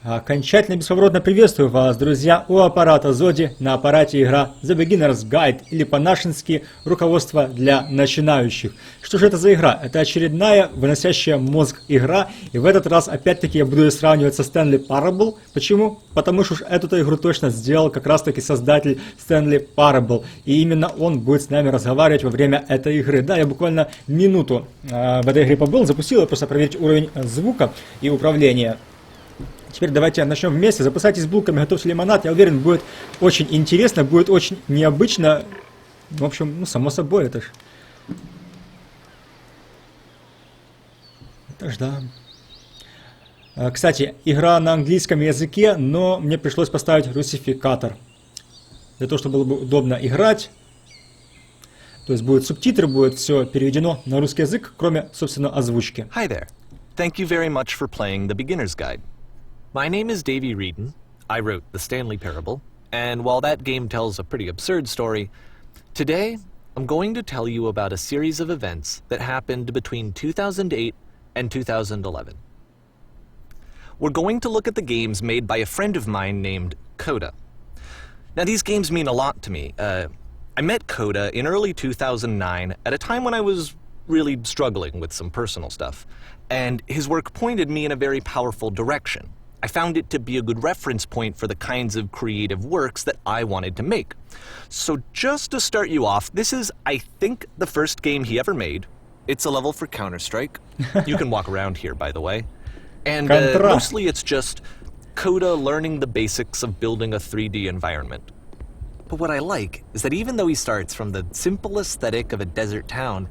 Окончательно бесповоротно приветствую вас, друзья, у аппарата Zodi, на аппарате игра The Beginner's Guide, или по-нашенски руководство для начинающих. Что же это за игра? Это очередная выносящая мозг игра, и в этот раз опять-таки я буду ее сравнивать со Stanley Parable. Почему? Потому что уж эту игру точно сделал как раз-таки создатель Stanley Parable, и именно он будет с нами разговаривать во время этой игры. Да, я буквально минуту в этой игре побыл, запустил ее, просто проверить уровень звука и управления. Теперь давайте начнем вместе. Запасайтесь булками, готовьте лимонад. Я уверен, будет очень интересно, будет очень необычно. В общем, ну, само собой, это ж... Это ж, да. Кстати, игра на английском языке, но мне пришлось поставить русификатор. Для того, чтобы было бы удобно играть. То есть будут субтитры, будет все переведено на русский язык, кроме, собственно, озвучки. Hi there. Thank you very much for playing the Beginner's Guide. My name is Davey Reedon. I wrote the Stanley Parable, and while that game tells a pretty absurd story, today I'm going to tell you about a series of events that happened between 2008 and 2011. We're going to look at the games made by a friend of mine named Coda. Now, these games mean a lot to me. I met Coda in early 2009 at a time when I was really struggling with some personal stuff, and his work pointed me in a very powerful direction. I found it to be a good reference point for the kinds of creative works that I wanted to make. So just to start you off, this is, I think, the first game he ever made. It's a level for Counter-Strike. You can walk around here, by the way. And mostly it's just Coda learning the basics of building a 3D environment. But what I like is that even though he starts from the simple aesthetic of a desert town,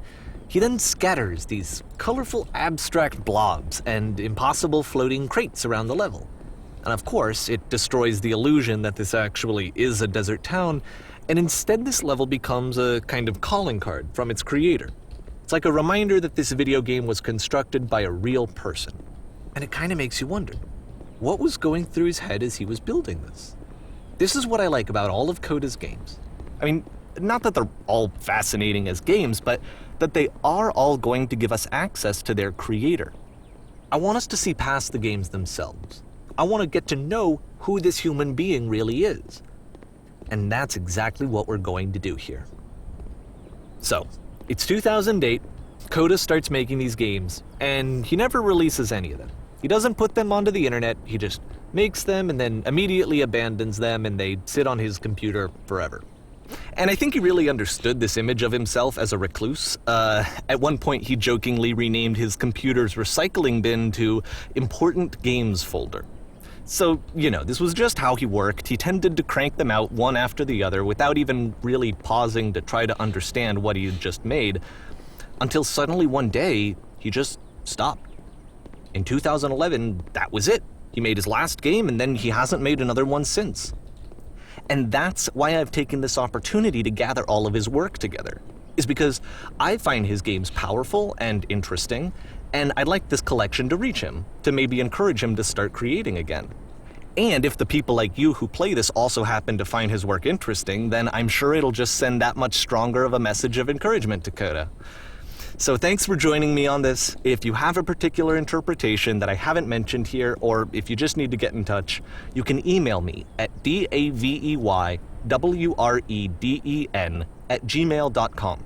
he then scatters these colorful abstract blobs and impossible floating crates around the level. And of course, it destroys the illusion that this actually is a desert town, and instead this level becomes a kind of calling card from its creator. It's like a reminder that this video game was constructed by a real person. And it kind of makes you wonder, what was going through his head as he was building this? This is what I like about all of Coda's games. I mean, not that they're all fascinating as games, but that they are all going to give us access to their creator. I want us to see past the games themselves. I want to get to know who this human being really is. And that's exactly what we're going to do here. So, it's 2008, Coda starts making these games, and he never releases any of them. He doesn't put them onto the internet, he just makes them and then immediately abandons them, and they sit on his computer forever. And I think he really understood this image of himself as a recluse. At one point, he jokingly renamed his computer's recycling bin to Important Games Folder. So, you know, this was just how he worked. He tended to crank them out one after the other without even really pausing to try to understand what he had just made, until suddenly one day, he just stopped. In 2011, that was it. He made his last game, and then he hasn't made another one since. And that's why I've taken this opportunity to gather all of his work together, is because I find his games powerful and interesting, and I'd like this collection to reach him, to maybe encourage him to start creating again. And if the people like you who play this also happen to find his work interesting, then I'm sure it'll just send that much stronger of a message of encouragement to Coda. So thanks for joining me on this. If you have a particular interpretation that I haven't mentioned here, or if you just need to get in touch, you can email me at daveyWreden@gmail.com.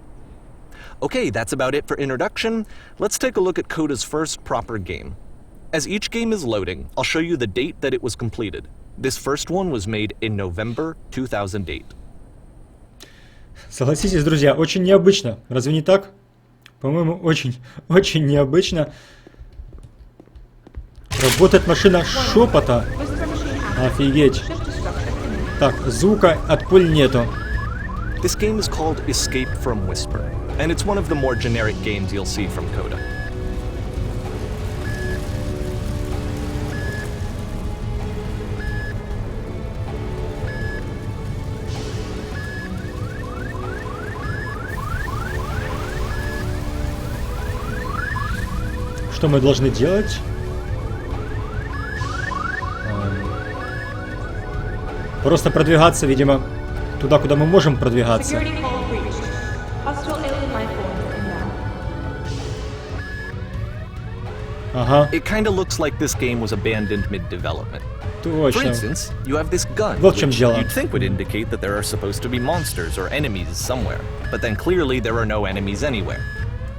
Okay, that's about it for introduction. Let's take a look at Coda's first proper game. As each game is loading, I'll show you the date that it was completed. This first one was made in November 2008. Согласитесь, друзья, очень необычно. Разве не так? По-моему, очень необычно. Работает машина шепота. Офигеть. Так, звука от пуль нету. This game is called Escape from Whisper, and it's one of the more generic games you'll see from Coda. Что мы должны делать? Просто продвигаться, видимо, туда, куда мы можем продвигаться. Ага. It kinda looks like this game was abandoned mid-development. For Точно. instance, you have this gun, Вот в чем which дело. you'd think would indicate that there are supposed to be monsters or enemies somewhere, but then clearly there are no enemies anywhere.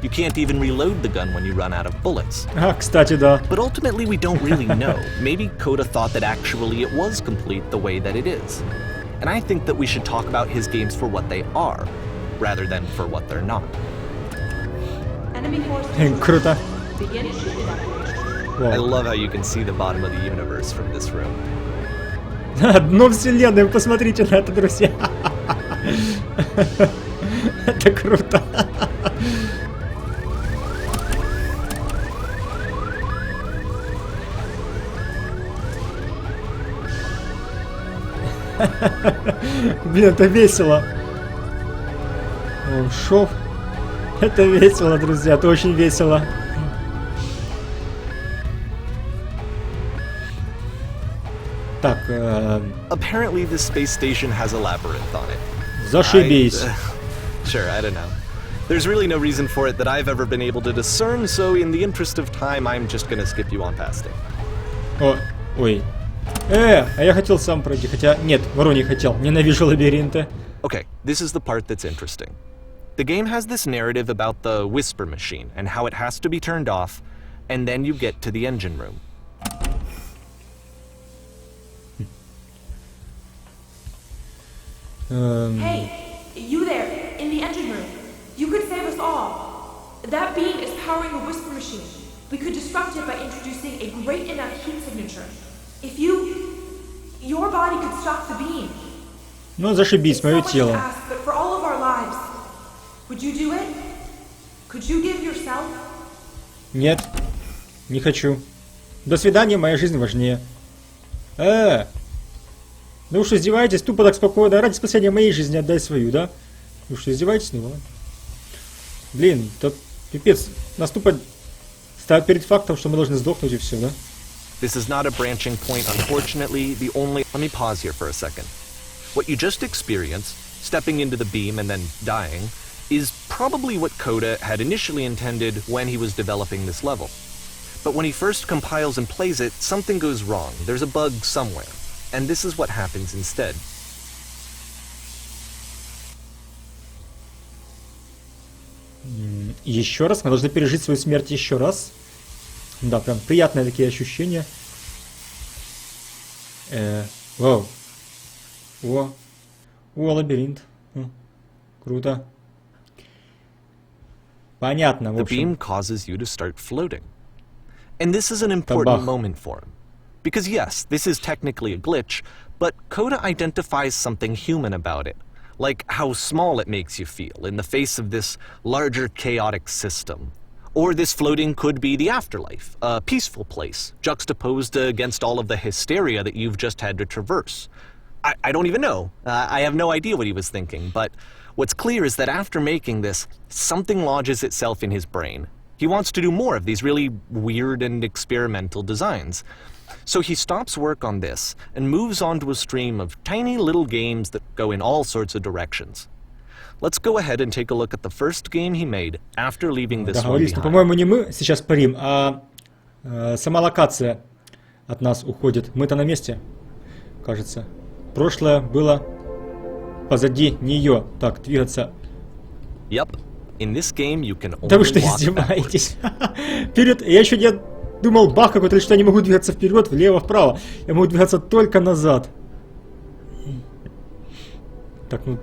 You can't even reload the gun when you run out of bullets. А, кстати, да. But ultimately we don't really know. Maybe Coda thought that actually it was complete the way that it is. And I think that we should talk about his games for what they are, rather than for what they're not. Enemy force Круто. begin ship evacuation. I Вау. love how you can see the bottom of the universe from this room. Дно вселенной, посмотрите на это, друзья. Это круто. Блин, это весело. Он шов. Это весело, друзья, это очень весело. Так, Apparently this space station has a labyrinth on it. зашибись. Sure, I don't know. There's really no reason for it that I've ever been able to discern, so in the interest of time, I'm just gonna skip you on past it. О, ой. А я хотел сам пройти, хотя нет, вру, не хотел. Ненавижу лабиринты. Okay, this is the part that's interesting. The game has this narrative about the whisper machine and how it has to be turned off, and then you get to the engine room. Hey, you there, in the engine room. You could save us all. That beam is powering a whisper machine. We could disrupt it by introducing a great enough heat signature. If your body could stop the beam. Ну, зашибись, It's мое so much to тело. ask, but for all of our lives, would you do it? Could you give yourself? Нет, не хочу. До свидания, моя жизнь важнее. Ну что, издеваетесь? Тупо так спокойно. Ради спасения моей жизни отдай свою, да? Ну что, издеваетесь? Ну ладно. Блин, это пипец. Нас тупо ставят перед фактом, что мы должны сдохнуть и все, да? This is not a branching point, unfortunately. Let me pause here for a second. What you just experienced, stepping into the beam and then dying, is probably what Coda had initially intended when he was developing this level. But when he first compiles and plays it, something goes wrong. There's a bug somewhere. And this is what happens instead. Еще раз, мы должны пережить свою смерть еще раз. Да, прям приятные такие ощущения. Вау. О, лабиринт. Круто. Понятно, в The beam общем. causes you to start floating. And this is an important Табах. moment for him. Because yes, this is technically a glitch, but Coda identifies something human about it. Like how small it makes you feel in the face of this larger chaotic system. Or this floating could be the afterlife, a peaceful place, juxtaposed against all of the hysteria that you've just had to traverse. I don't even know. I have no idea what he was thinking, but what's clear is that after making this, something lodges itself in his brain. He wants to do more of these really weird and experimental designs. So he stops work on this and moves on to a stream of tiny little games that go in all sorts of directions. Let's go ahead and take a look at the first game he made after leaving this one Договорились, но, behind. по-моему, не мы сейчас парим, а сама локация от нас уходит. Мы-то на месте, кажется. Прошлое было позади нее. Так, двигаться. Yep. In this game you can Да вы only что, walk backwards. издеваетесь? Вперед! Я еще не думал, бах какой-то, или что я не могу двигаться вперед, влево, вправо. Я могу двигаться только назад. Так, ну...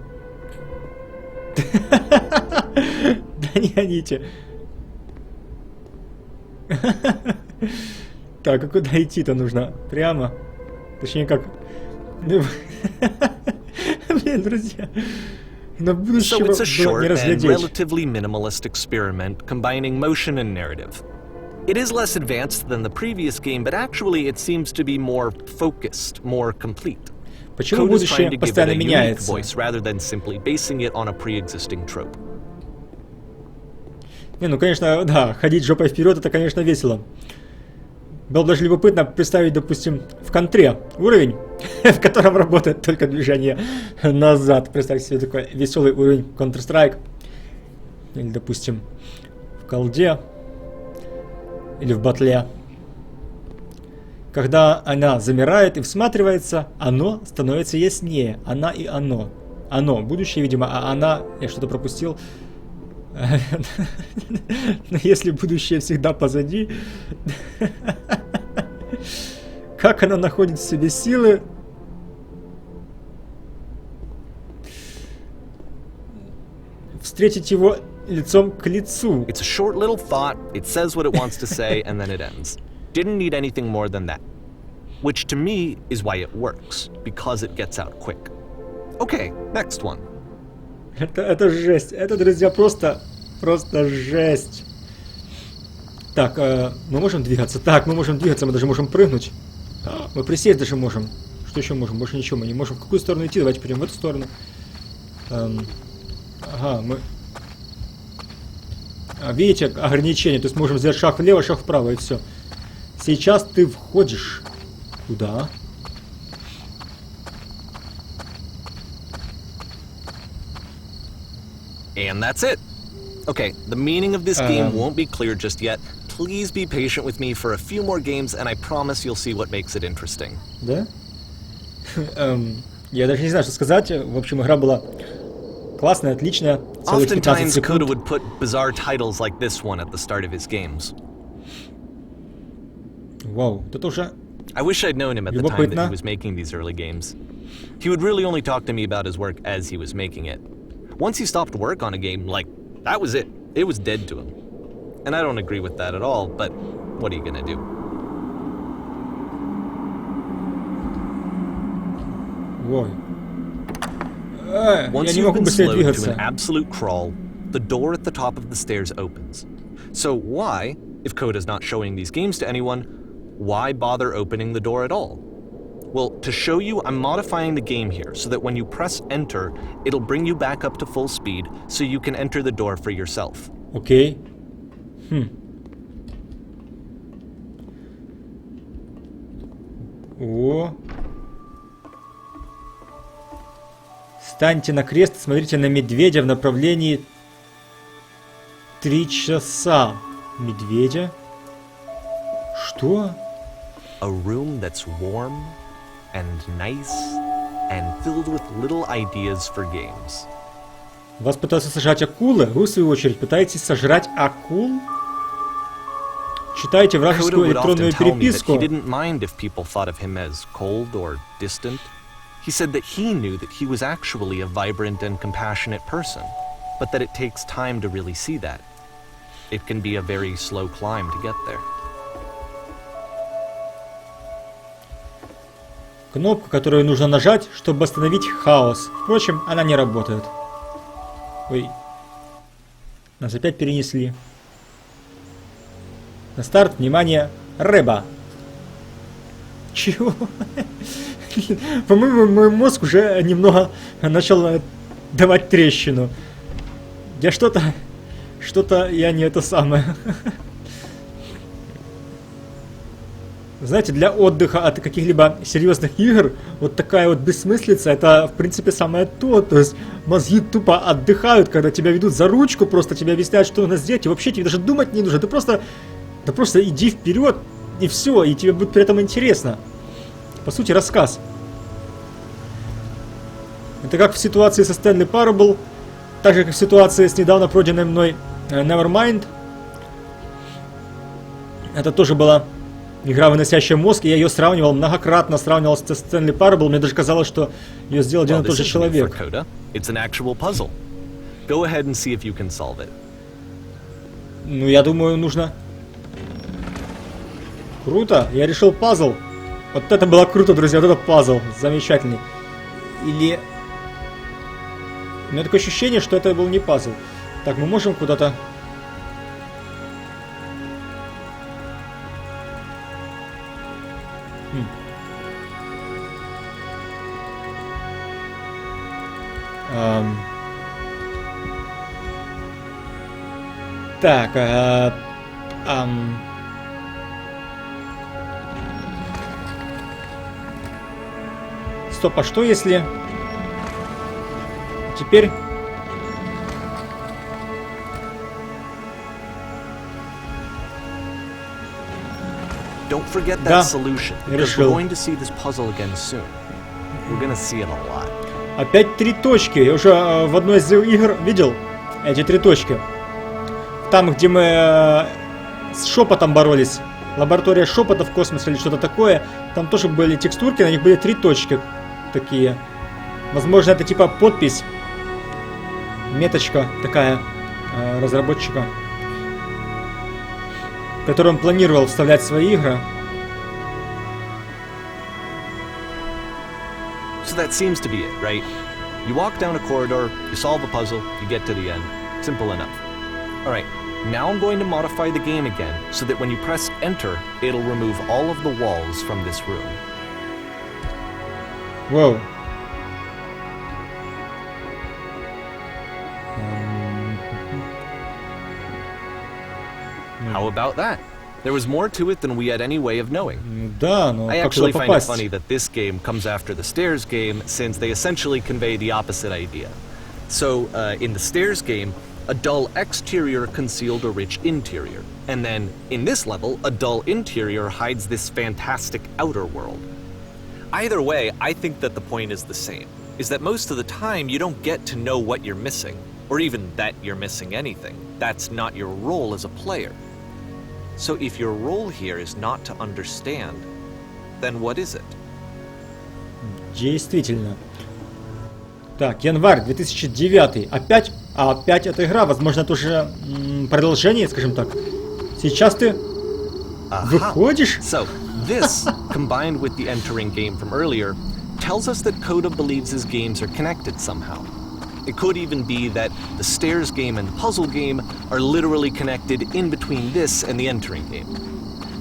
Да не гоните. Так, а куда идти-то нужно? Прямо? Точнее, как... Блин, друзья. На So будущего it's a было short не and разглядеть. relatively minimalist experiment combining motion and narrative. It is less advanced than the previous game, but actually it seems to be more focused, more complete. Почему Coda's trying будущее to give it постоянно a unique меняется? voice rather than simply basing it on a pre-existing trope. Не, ну, конечно, да, ходить жопой вперед, это, конечно, весело. Было бы даже любопытно представить, допустим, в контре уровень, в котором работает только движение назад. Представьте себе такой веселый уровень Counter-Strike. Или, допустим, в колде. или в батле. Когда она замирает и всматривается, оно становится яснее. Она и оно. Оно, будущее, видимо, а она... Я что-то пропустил. Но если будущее всегда позади... Как она находит в себе силы... Встретить его лицом к лицу. It's a short little thought, it says what it wants to say, and then it ends. Didn't need anything more than that. Which to me is why it works, because it gets out quick. Okay, next one. Это жесть. Это, друзья, просто жесть. Так, мы можем двигаться? Так, мы можем двигаться, мы даже можем прыгнуть. Мы присесть даже можем. Что еще можем? Больше ничего мы не можем. В какую сторону идти? Давайте пойдем в эту сторону. Ага, мы... Видите, ограничение. То есть мы можем сделать шаг влево, шаг вправо, и все. Сейчас ты входишь. Куда? And that's it. Okay, the meaning of this game won't be clear just yet. Please be patient with me for a few more games, and I promise you'll see what makes it interesting. Да? Я даже не знаю, что сказать. В общем, игра была классная, отличная. Целых 15 Oftentimes, Coda секунд. would put bizarre titles like this one at the start of his games. Вау, это уже... I wish I'd known him at the time that he was making these early games. He would really only talk to me about his work as he was making it. Once he stopped work on a game, like, that was it. It was dead to him. And I don't agree with that at all, but what are you gonna do? Ой. Once Я не you've могу been быстрее slowed to двигаться. an absolute crawl, the door at the top of the stairs opens. So why, if Coda's not showing these games to anyone, why bother opening the door at all? Well, to show you, I'm modifying the game here so that when you press enter, it'll bring you back up to full speed so you can enter the door for yourself. Окей. О. Станьте на крест, смотрите на медведя в направлении 3 часа. Медведя? Что? A room that's warm and nice and filled with little ideas for games. Вас пытаются сожрать акулы? Вы, в свою очередь, пытаетесь сожрать акул? Читайте Coda вражескую would often электронную tell me that переписку. he didn't mind if people thought of him as cold or distant. He said that he knew that he was actually a vibrant and compassionate person, but that it takes time to really see that. It can be a very slow climb to get there. Кнопку, которую нужно нажать, чтобы остановить хаос. Впрочем, она не работает. Ой. Нас опять перенесли. На старт, внимание, рыба. Чего? По-моему, мой мозг уже немного начал давать трещину. Я что-то я не это самое. Знаете, для отдыха от каких-либо серьезных игр вот такая вот бессмыслица, это, в принципе, самое то. То есть мозги тупо отдыхают, когда тебя ведут за ручку, просто тебе объясняют, что нужно сделать, и вообще тебе даже думать не нужно. Ты просто иди вперед, и все, и тебе будет при этом интересно. По сути, рассказ. Это как в ситуации со Stanley Parable, так же, как в ситуации с недавно пройденной мной Nevermind. Это тоже была игра, выносящая мозг, и я ее сравнивал, многократно сравнивал с Stanley Parable. Мне даже казалось, что ее сделал один и тот же человек. Ну, я думаю, нужно... Круто, я решил пазл. Вот это было круто, друзья, вот это пазл. Замечательный. Или... У меня такое ощущение, что это был не пазл. Так, мы можем куда-то... Так, стоп, а что если... Теперь... don't forget Да, that solution, because we're решил. going to see this puzzle again soon. We're gonna see it a lot. Опять 3 точки. Я уже в одной из игр видел эти 3 точки. Там, где мы с шепотом боролись. Лаборатория шепота в космосе или что-то такое. Там тоже были текстурки, на них были 3 точки такие. Возможно, это типа подпись. Меточка такая разработчика, в которой он планировал вставлять свои игры. So that seems to be it, right? You walk down a corridor, you solve a puzzle, you get to the end. Simple enough. Alright, now I'm going to modify the game again, so that when you press enter, it'll remove all of the walls from this room. Вау. How about that? There was more to it than we had any way of knowing. Да, но I как туда actually find it попасть? funny that this game comes after the stairs game, since they essentially convey the opposite idea. So, in the stairs game, a dull exterior concealed a rich interior. And then, in this level, a dull interior hides this fantastic outer world. Either way, I think that the point is the same, is that most of the time you don't get to know what you're missing, or even that you're missing anything. That's not your role as a player. So if your role here is not to understand, then what is it? Действительно. Так, январь 2009. Опять эта игра, возможно, тоже продолжение, скажем так. Сейчас ты выходишь? So, this, combined with the entering game from earlier, tells us that Coda believes his games are connected somehow. It could even be that the stairs game and the puzzle game are literally connected in between this and the entering game.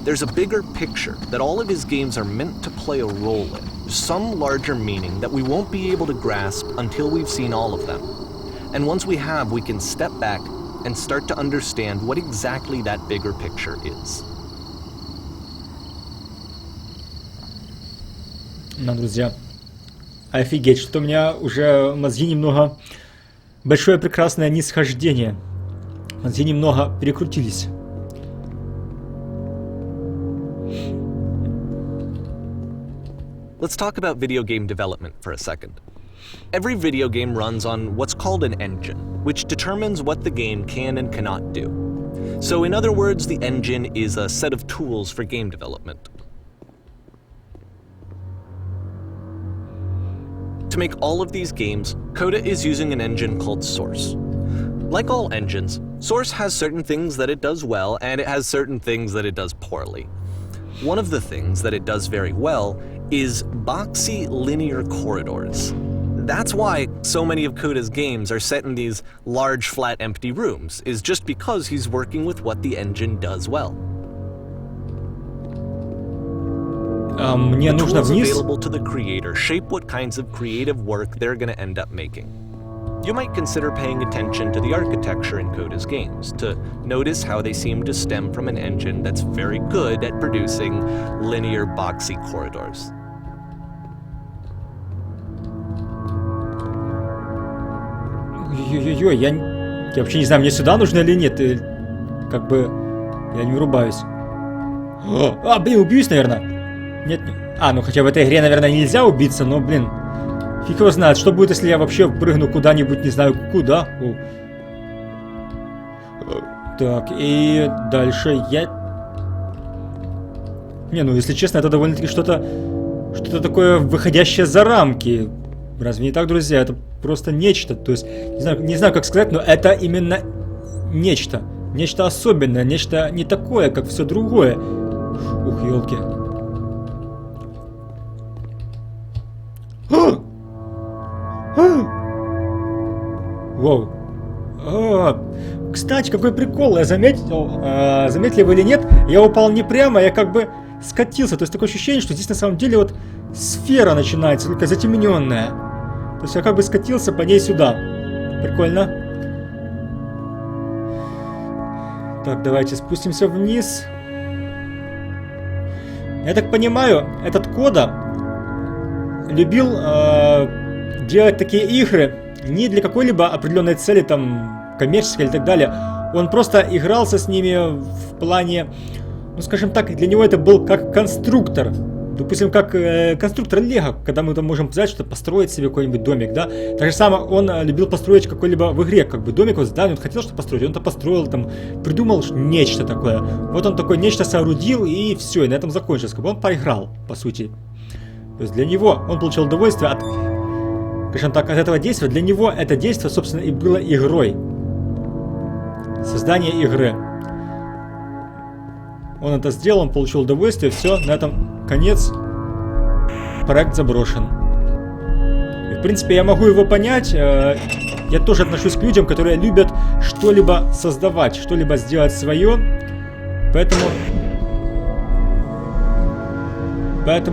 There's a bigger picture that all of his games are meant to play a role in, some larger meaning that we won't be able to grasp until we've seen all of them. And once we have, we can step back and start to understand what exactly that bigger picture is. Ну, друзья, офигеть, что у меня уже мозги немного... Большое прекрасное нисхождение. Мозги немного перекрутились. Let's talk about video game development for a second. Every video game runs on what's called an engine, which determines what the game can and cannot do. So in other words, the engine is a set of tools for game development. To make all of these games, Coda is using an engine called Source. Like all engines, Source has certain things that it does well, and it has certain things that it does poorly. One of the things that it does very well is boxy linear corridors. That's why so many of Coda's games are set in these large, flat, empty rooms, is just because he's working with what the engine does well. Мне The нужно tools вниз. available to the creator shape what kinds of creative work they're going to end up making. You might consider paying attention to the architecture in Coda's games, to notice how they seem to stem from an engine that's very good at producing linear, boxy corridors. Ой-ой-ой, я вообще не знаю, мне сюда нужно или нет. И как бы я не врубаюсь. Блин, убьюсь, наверное. Нет, нет. Ну хотя в этой игре, наверное, нельзя убиться, но, блин, фиг его знает, что будет, если я вообще прыгну куда-нибудь, не знаю куда. Так, и дальше я... Не, ну если честно, это довольно-таки что-то такое выходящее за рамки. Разве не так, друзья? Это просто нечто. То есть, не знаю, как сказать, но это именно нечто. Нечто особенное, нечто не такое, как все другое. Ух, елки. Воу. Кстати, какой прикол, я заметили вы или нет, я упал не прямо, я как бы скатился. То есть такое ощущение, что здесь на самом деле вот сфера начинается, только затемненная. То есть я как бы скатился по ней сюда. Прикольно. Так, давайте спустимся вниз. Я так понимаю, этот Кода любил делать такие игры не для какой-либо определенной цели, там, коммерческой или так далее. Он просто игрался с ними в плане ну скажем так, для него это был как конструктор. Допустим, как конструктор Лего, когда мы там можем взять что-то, построить себе какой-нибудь домик, да. Так же самое он любил построить какой-либо в игре, как бы домик, вот здание, он хотел что-то построить, он-то построил, там, придумал нечто такое. Вот он такое нечто соорудил, и все, и на этом закончилось, как бы он поиграл, по сути. То есть для него он получил удовольствие от, скажем так, от этого действия. Для него это действие, собственно, и было игрой. Создание игры. Он это сделал, он получил удовольствие, все, на этом конец, проект заброшен. И, в принципе, я могу его понять, я тоже отношусь к людям, которые любят что-либо создавать, что-либо сделать свое, поэтому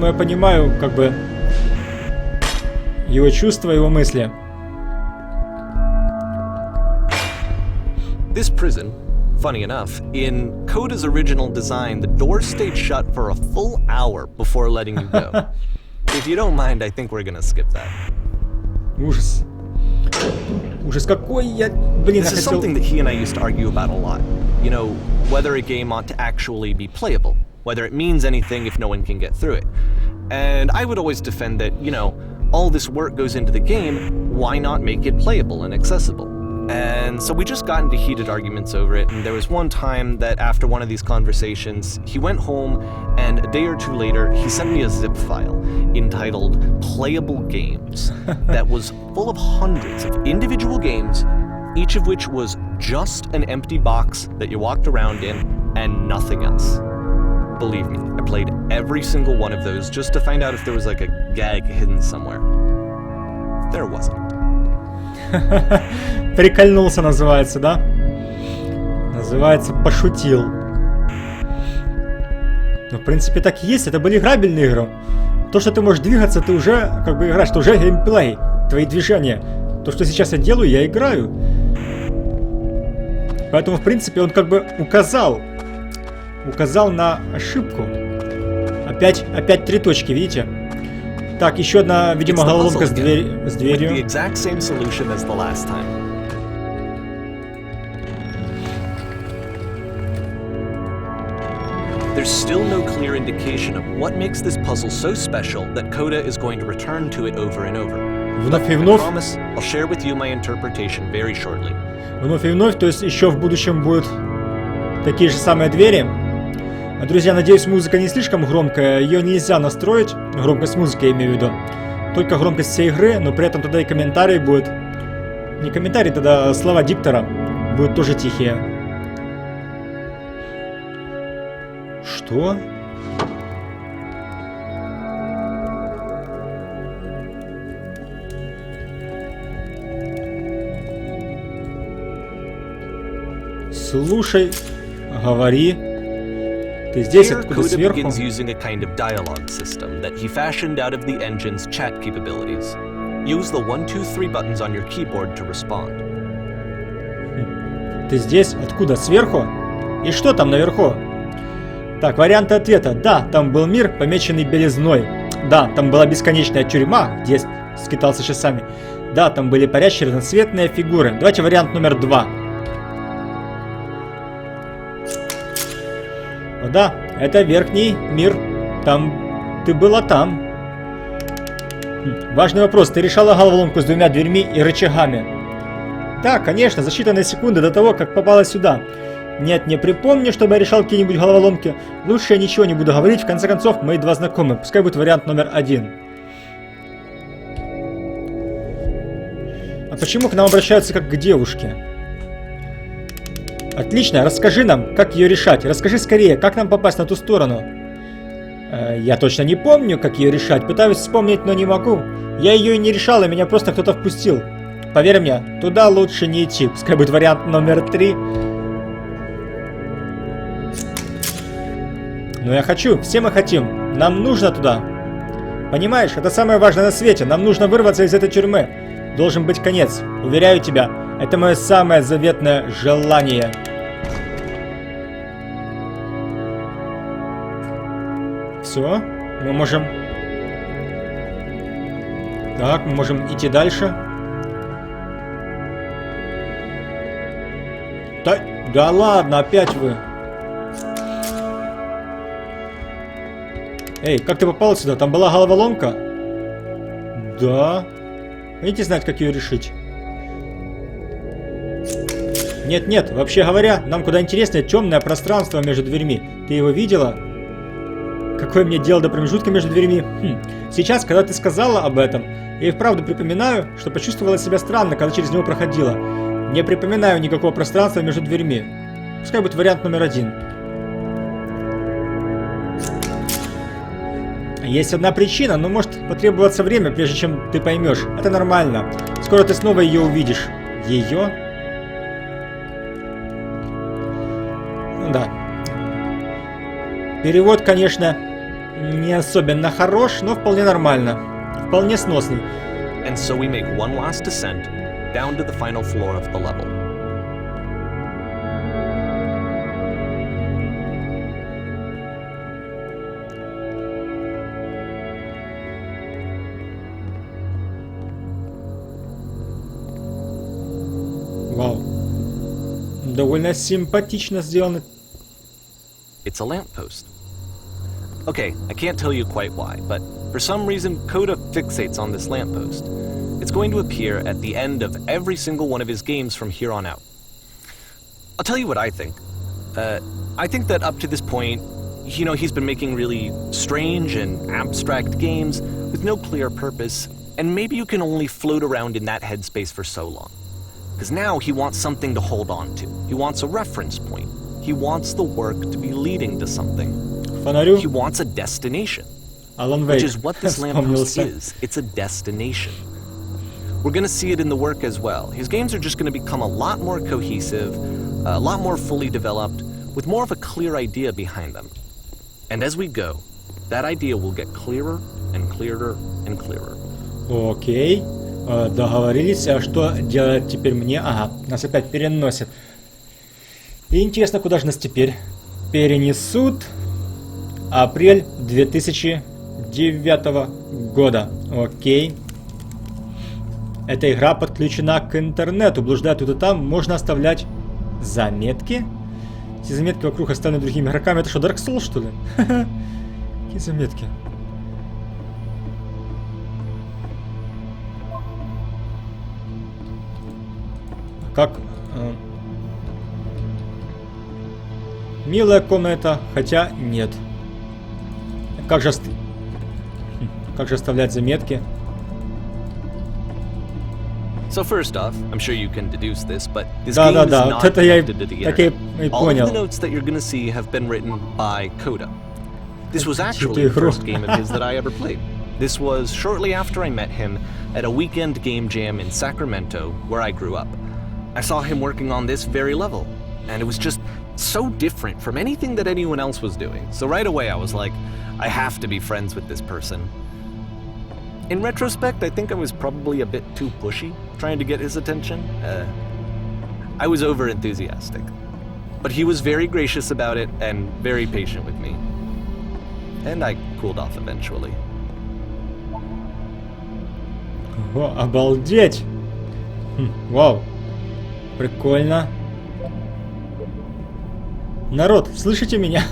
я понимаю, как бы, его чувства, его мысли. This prison, funny enough, in Coda's original design, the door stayed shut for a full hour before letting you go. If you don't mind, I think we're gonna skip that. Ужас. Ужас какой я, блин, This is something that he and I used to argue about a lot. You know, whether a game ought to actually be playable, whether it means anything if no one can get through it. And I would always defend that, you know, all this work goes into the game, why not make it playable and accessible? And so we just got into heated arguments over it, and there was one time that after one of these conversations, he went home, and a day or two later, he sent me a zip file entitled Playable Games that was full of hundreds of individual games, each of which was just an empty box that you walked around in, and nothing else. Believe me, I played every single one of those just to find out if there was like a gag hidden somewhere. There wasn't. Прикольнулся, называется, да? Называется, пошутил. Ну, в принципе, так и есть. Это были играбельные игры. То, что ты можешь двигаться, ты уже как бы играешь. Это уже геймплей. Твои движения. То, что сейчас я делаю, я играю. Поэтому, в принципе, он как бы указал на ошибку. Опять 3 точки, видите? Так, еще одна, видимо, головоломка с дверью. There's still no clear indication of what makes this puzzle so special that Coda is going to return to it over and over. Вновь и вновь. I promise I'll share with you my interpretation very shortly. Вновь и вновь, то есть еще в будущем будут такие же самые двери. Друзья, надеюсь, музыка не слишком громкая, ее нельзя настроить, громкость музыки я имею в виду, только громкость всей игры, но при этом тогда и комментарии будут, не комментарии, тогда слова диктора будут тоже тихие. Что? Слушай, говори. Ты здесь, откуда сверху? Begins using a kind of dialogue system that he fashioned out of the engine's chat capabilities. Use the 1, 2, 3 buttons on your keyboard to respond. Ты здесь, откуда сверху? И что там наверху? Так, варианты ответа. Да, там был мир, помеченный белизной. Да, там была бесконечная тюрьма, где я скитался часами. Да, там были парящие разноцветные фигуры. Давайте вариант номер 2. Да, это верхний мир. Там... Ты была там. Важный вопрос. Ты решала головоломку с 2 дверьми и рычагами? Да, конечно, за считанные секунды до того, как попала сюда. Нет, не припомню, чтобы я решал какие-нибудь головоломки. Лучше я ничего не буду говорить. В конце концов, мои 2 знакомые. Пускай будет вариант номер 1. А почему к нам обращаются как к девушке? Отлично, расскажи нам, как ее решать. Расскажи скорее, как нам попасть на ту сторону. Я точно не помню, как ее решать. Пытаюсь вспомнить, но не могу. Я ее и не решал, и меня просто кто-то впустил. Поверь мне, туда лучше не идти. Пускай будет вариант номер 3. Но я хочу, все мы хотим. Нам нужно туда. Понимаешь, это самое важное на свете. Нам нужно вырваться из этой тюрьмы. Должен быть конец. Уверяю тебя, это мое самое заветное желание. Все, мы можем... Так, мы можем идти дальше. Да ладно, опять вы. Эй, как ты попал сюда? Там была головоломка? Да. Хотите знать, как ее решить? Нет, вообще говоря, нам куда интереснее темное пространство между дверьми. Ты его видела? Какое мне дело до промежутка между дверьми? Сейчас, когда ты сказала об этом, я и вправду припоминаю, что почувствовала себя странно, когда через него проходила. Не припоминаю никакого пространства между дверьми. Пускай будет вариант номер 1. Есть одна причина, но может потребоваться время, прежде чем ты поймешь. Это нормально. Скоро ты снова ее увидишь. Ее? Ну да. Перевод, конечно, не особенно хорош, но вполне нормально. Вполне сносный. And so we make one last descent down to the final floor of the level. Вау. Довольно симпатично сделано. It's a lamppost. Okay, I can't tell you quite why, but for some reason Coda fixates on this lamppost. It's going to appear at the end of every single one of his games from here on out. I'll tell you what I think. I think that up to this point, you know, he's been making really strange and abstract games with no clear purpose, and maybe you can only float around in that headspace for so long. Because now he wants something to hold on to. He wants a reference point. He wants the work to be leading to something. Фонарю. He wants a destination. Alan Which Wake. is what this lamppost is. It's a destination. We're going to see it in the work as well. His games are just going to become a lot more cohesive, a lot more fully developed, with more of a clear idea behind them. And as we go, that idea will get clearer and clearer and clearer. Окей. Договорились. А что делать теперь мне? Ага, нас опять переносят. И интересно, куда же нас теперь перенесут? Апрель 2009 года. Окей. Эта игра подключена к интернету. Блуждая тут и там, можно оставлять заметки. Эти заметки вокруг оставлены другими игроками. Это что, Dark Souls, что ли? Какие заметки? Как... Милая комната, хотя нет. Как же оставлять заметки? So first off, I'm sure you can deduce this, but this game is not это я connected to the так и internet. All понял. of the notes that you're going to see have been written by Coda. This was actually the first game of his that I ever played. This was shortly after I met him at a weekend game jam in Sacramento, where I grew up. I saw him working on this very level, and it was just so different from anything that anyone else was doing. So right away I was like, I have to be friends with this person. In retrospect, I think I was probably a bit too pushy, trying to get his attention. I was over-enthusiastic. But he was very gracious about it and very patient with me. And I cooled off eventually. О, обалдеть! Вау! Прикольно. Народ, слышите меня?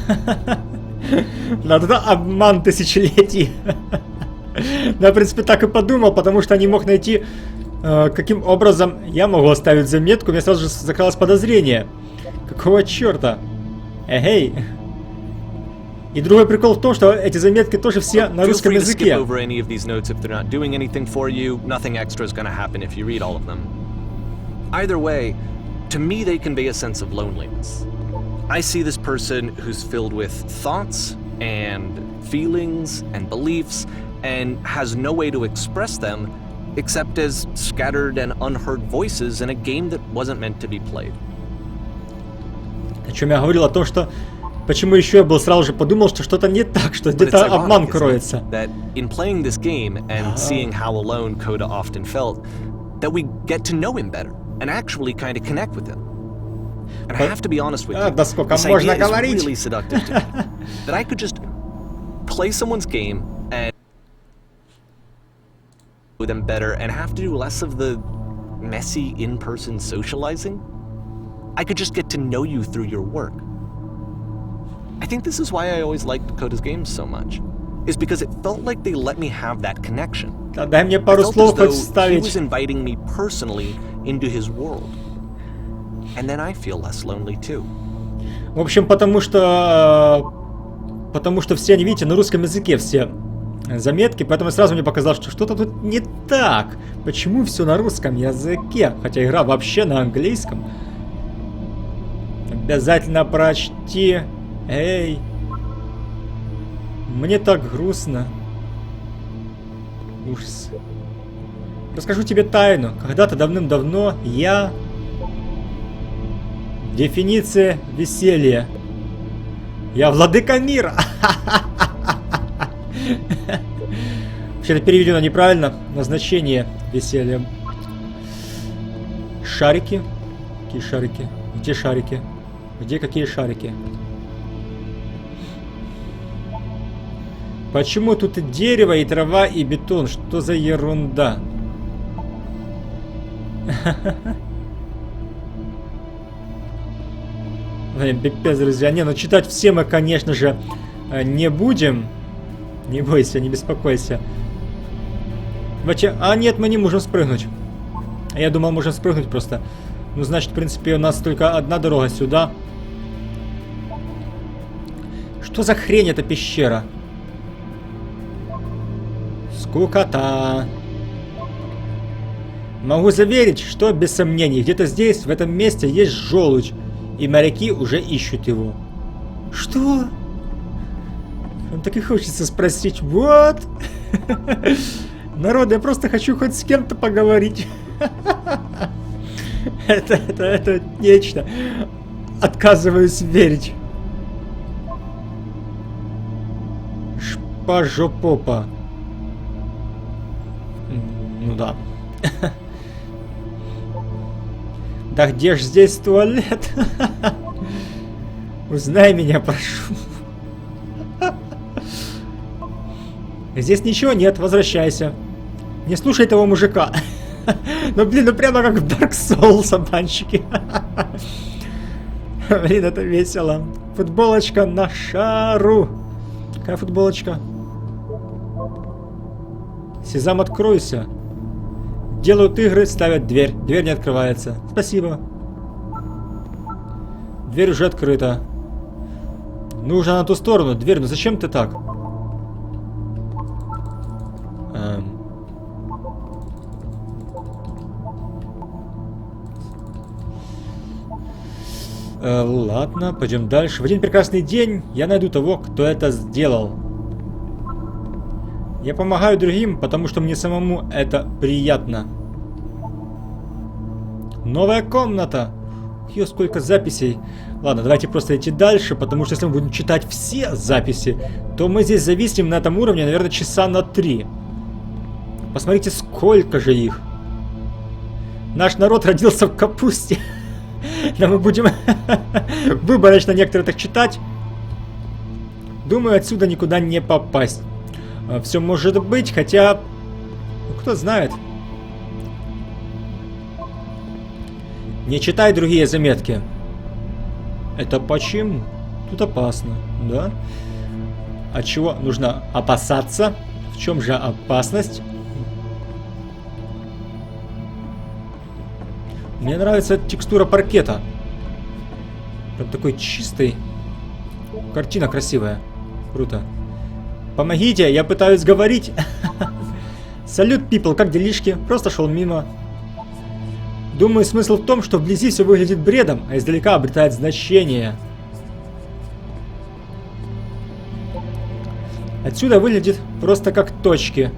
Надо обман тысячелетий. Я, в принципе, так и подумал, потому что не мог найти, каким образом я могу оставить заметку. У меня сразу же закралось подозрение. Какого черта? Эй! И другой прикол в том, что эти заметки тоже все на русском языке. Either way, to me they convey a sense of loneliness. I see this person who's filled with thoughts and feelings and beliefs and has no way to express them except as scattered and unheard voices in a game that wasn't meant to be played. О чем я говорил, о том, что почему еще я был сразу же подумал, что что-то не так, что где-то обман кроется. That in playing this game and seeing how alone Coda often felt, that we get to know him better and actually kind of connect with him. And I have to be honest with you, Да сколько this можно idea is говорить? really seductive to me. That I could just play someone's game and know them better and have to do less of the messy in-person socializing. I could just get to know you through your work. I think this is why I always liked Coda's games so much. is because it felt like they let me have that connection. Да, дай мне I пару felt as слов хоть though he вставить. was inviting me personally into his world. And then I feel less lonely too. В общем, потому что все они, видите, на русском языке все заметки, поэтому сразу мне показалось, что что-то тут не так. Почему все на русском языке? Хотя игра вообще на английском. Обязательно прочти. Эй. Мне так грустно. Ужас. Расскажу тебе тайну. Когда-то давным-давно я... Дефиниция веселья. Я владыка мира. Вообще-то переведено неправильно. Назначение веселья. Шарики. Какие шарики? Где шарики? Где какие шарики? Почему тут и дерево, и трава, и бетон? Что за ерунда? Пипец, друзья. Не, ну читать все мы, конечно же, не будем. Не бойся, не беспокойся. А нет, мы не можем спрыгнуть. Я думал, можем спрыгнуть просто. Ну, значит, в принципе, у нас только одна дорога сюда. Что за хрень эта пещера? Скукота. Могу заверить, что без сомнений, где-то здесь, в этом месте, есть желудь. И моряки уже ищут его. Что? Он так и хочется спросить. Вот. Народ, я просто хочу хоть с кем-то поговорить. Это нечто. Отказываюсь верить. Шпажопопа. Ну да. Да где ж здесь туалет? Узнай меня, прошу. Здесь ничего нет, возвращайся. Не слушай того мужика. Ну блин, ну прямо как в Dark Souls, обманщики. Блин, это весело. Футболочка на шару. Какая футболочка? Сезам, откройся. Делают игры, ставят дверь. Дверь не открывается. Спасибо. Дверь уже открыта. Нужно на ту сторону. Дверь, ну зачем ты так? Ладно, пойдем дальше. В один прекрасный день я найду того, кто это сделал. Я помогаю другим, потому что мне самому это приятно. Новая комната. Ё, сколько записей. Ладно, давайте просто идти дальше, потому что если мы будем читать все записи, то мы здесь зависнем на этом уровне, наверное, часа на 3. Посмотрите, сколько же их. Наш народ родился в капусте. Да мы будем выборочно некоторые так читать. Думаю, отсюда никуда не попасть. Все может быть, хотя... Ну, кто знает. Не читай другие заметки. Это почему? Тут опасно, да? От чего нужно опасаться? В чем же опасность? Мне нравится текстура паркета. Прям такой чистый. Картина красивая. Круто. Помогите, я пытаюсь говорить. Салют, people, как делишки? Просто шел мимо. Думаю, смысл в том, что вблизи все выглядит бредом, а издалека обретает значение. Отсюда выглядит просто как точки.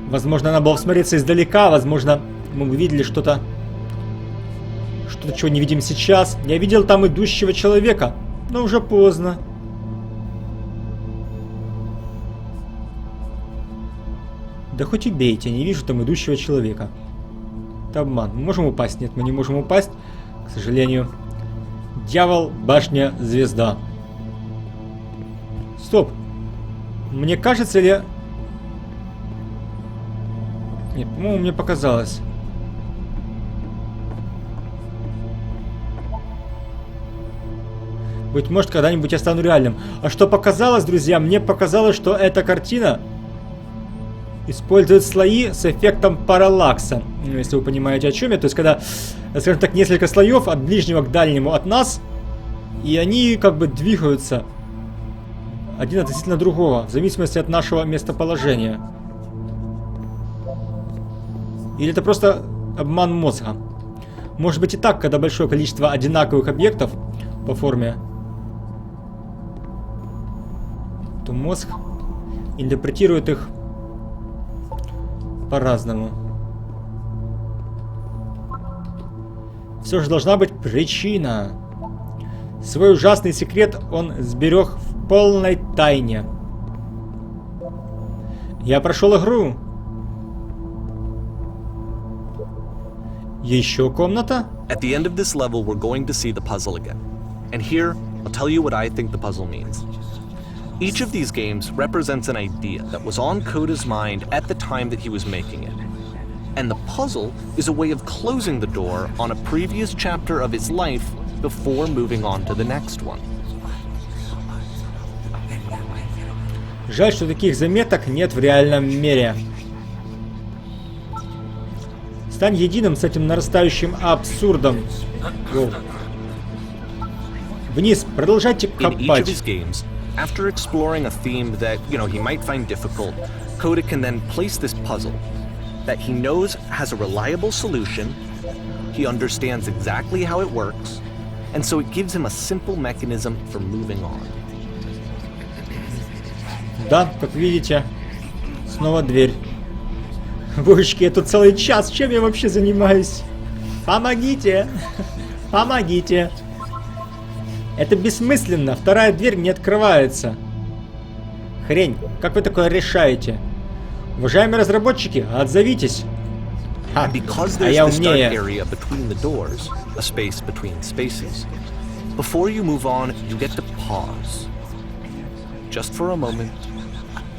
Возможно, надо было смотреться издалека, возможно, мы увидели что-то, чего не видим сейчас. Я видел там идущего человека, но уже поздно. Да хоть убейте, не вижу там идущего человека. Это обман. Мы можем упасть? Нет, мы не можем упасть, к сожалению. Дьявол, башня, звезда. Стоп. Мне кажется, или... Нет, по-моему, мне показалось. Быть может, когда-нибудь я стану реальным. А что показалось, друзья? Мне показалось, что эта картина использует слои с эффектом параллакса. Ну, если вы понимаете, о чем я. То есть, когда, скажем так, несколько слоев от ближнего к дальнему от нас, и они как бы двигаются один относительно другого, в зависимости от нашего местоположения. Или это просто обман мозга? Может быть и так, когда большое количество одинаковых объектов по форме, то мозг интерпретирует их по-разному. Все же должна быть причина. Свой ужасный секрет он сберег в полной тайне. Я прошел игру. Еще комната? At the end of this level, we're going to see the puzzle again. And here, I'll tell you what I think the puzzle means. Each of these games represents an idea that was on Coda's mind at the time that he was making it. And the puzzle is a way of closing the door on a previous chapter of his life before moving on to the next one. Жаль, что таких заметок нет в реальном мире. Стань единым с этим нарастающим абсурдом. Воу. Вниз, продолжайте копать. After exploring a theme that, he might find difficult, Coda can then place this puzzle that he knows has a reliable solution, he understands exactly how it works, and so it gives him a simple mechanism for moving on. Да, как видите, снова дверь. Божечки, я тут целый час, чем я вообще занимаюсь? Помогите! Помогите! Это бессмысленно, вторая дверь не открывается. Хрень, как вы такое решаете? Уважаемые разработчики, отзовитесь. Ха, а я умнее. Before you move on, you get to pause. Just for a moment.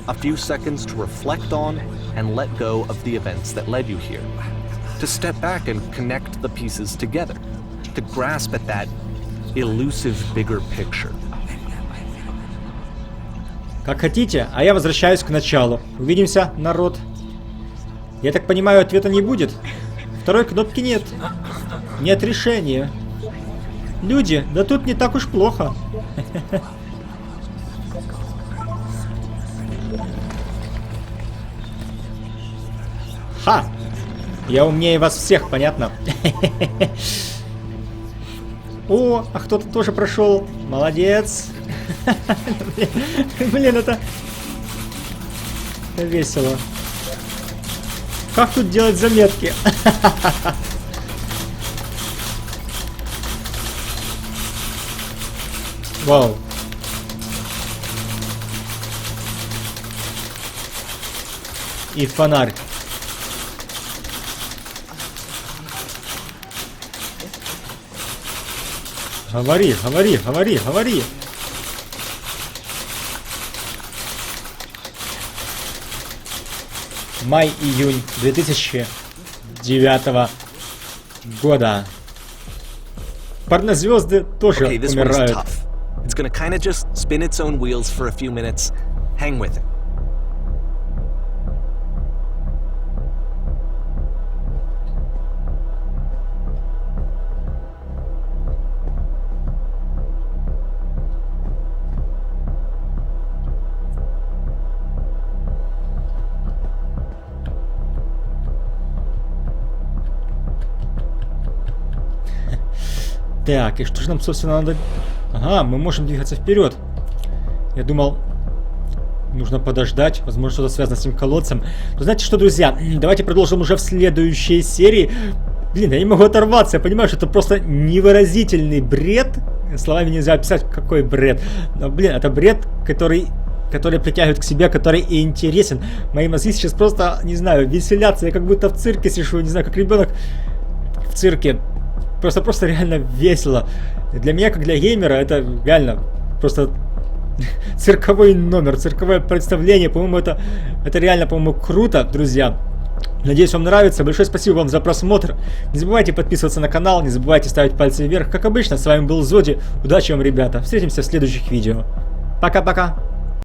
A few seconds to reflect on and let go of the events that led you here. To step back and connect the pieces together. To grasp at that elusive bigger picture. Как хотите, а я возвращаюсь к началу. Увидимся, народ. Я так понимаю, ответа не будет. Второй кнопки нет. Нет решения. Люди, да тут не так уж плохо. Ха! Я умнее вас всех, понятно? О, а кто-то тоже прошел. Молодец. Блин, это весело. Как тут делать заметки? Вау. И фонарь. Говори, говори, говори, говори. Май-июнь 2009 года. Порнозвезды тоже умирают. It's gonna kinda just spin its own wheels for a few minutes. Hang with it. Так, и что же нам, собственно, надо... Ага, мы можем двигаться вперед. Я думал, нужно подождать. Возможно, что-то связано с этим колодцем. Но знаете что, друзья? Давайте продолжим уже в следующей серии. Блин, я не могу оторваться. Я понимаю, что это просто невыразительный бред. Словами нельзя описать, какой бред. Но, блин, это бред, который притягивает к себе, который и интересен. Мои мозги сейчас просто, не знаю, веселятся. Я как будто в цирке сижу, не знаю, как ребенок в цирке. Просто реально весело. Для меня, как для геймера, это реально просто цирковой номер, цирковое представление. По-моему, это реально, по-моему, круто, друзья. Надеюсь, вам нравится. Большое спасибо вам за просмотр. Не забывайте подписываться на канал, не забывайте ставить пальцы вверх. Как обычно, с вами был Zodi. Удачи вам, ребята. Встретимся в следующих видео. Пока-пока.